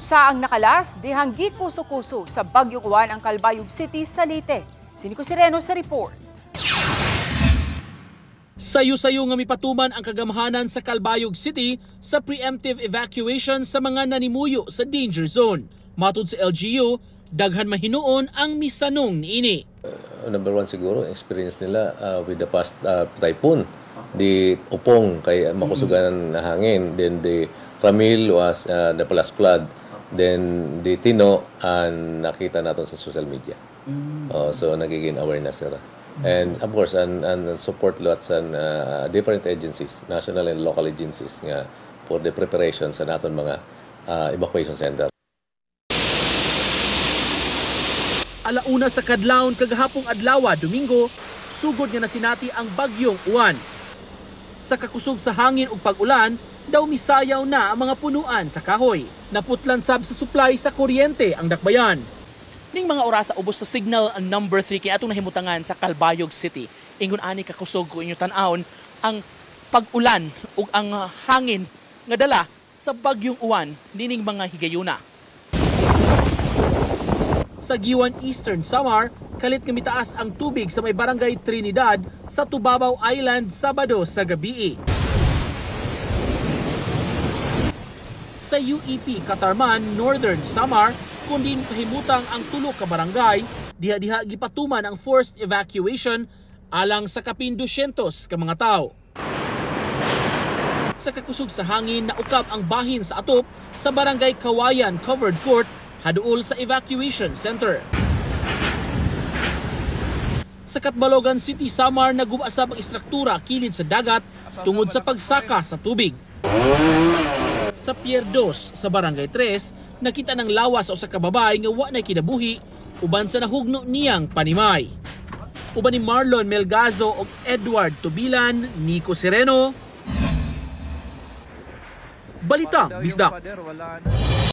Saang nakalas, dihanggi kuso-kuso sa Bagyong Juan ang Calbayog City sa Leyte. Siniko Sireno sa report. Sayo-sayo nga mipatuman ang kagamhanan sa Calbayog City sa preemptive evacuation sa mga nanimuyo sa danger zone. Matud sa LGU, daghan mahinuon ang misanong niini. Number one siguro, experience nila with the past typhoon. Di Upong kay makusugan na hangin. Then the Ramil was the plus flood. Then the Tino, nakita natin sa social media. So nagiging awareness nila. And of course, and support lots and different agencies, national and local agencies nga for the preparation sa naton mga evacuation center. Alauna sa kadlawon kagahapong adlaw, Domingo, sugod nga nasinati ang Bagyong Juan. Sa kakusog sa hangin ug pag-ulan, daw misayaw na ang mga punuan sa kahoy. Naputlan sab sa supply sa kuryente ang dakbayan. Ning mga orasa ubos sa signal number 3 kay atong nahimutangan sa Calbayog City. Ingon ani kakusog ko inyo tan-awon ang pag-ulan ug ang hangin nga dala sa Bagyong Juan nining mga higayuna. Sa Giwan Eastern Samar, kalit nga mitaas ang tubig sa may barangay Trinidad sa Tubabaw Island Sabado sa gabi. Sa UEP Katarman, Northern Samar, kundi kahimutang ang tulo ka barangay, diha-diha gipatuman ang forced evacuation alang sa kapin 200 ka mga tao. Sa kakusog sa hangin, naukab ang bahin sa atop sa barangay Kawayan Covered Court, haduol sa evacuation center. Sa Catbalogan City, Samar, nagubasab ang istruktura kilid sa dagat tungod sa pagsaka sa tubig. Sa Pier 2 sa Barangay 3, nakita ng lawas o sa kababay nga wa na kinabuhi uban sa nahugno niyang panimay. Uban ni Marlon Melgazo o Edward Tubilan, Nico Sireno, Balitang Bisdak.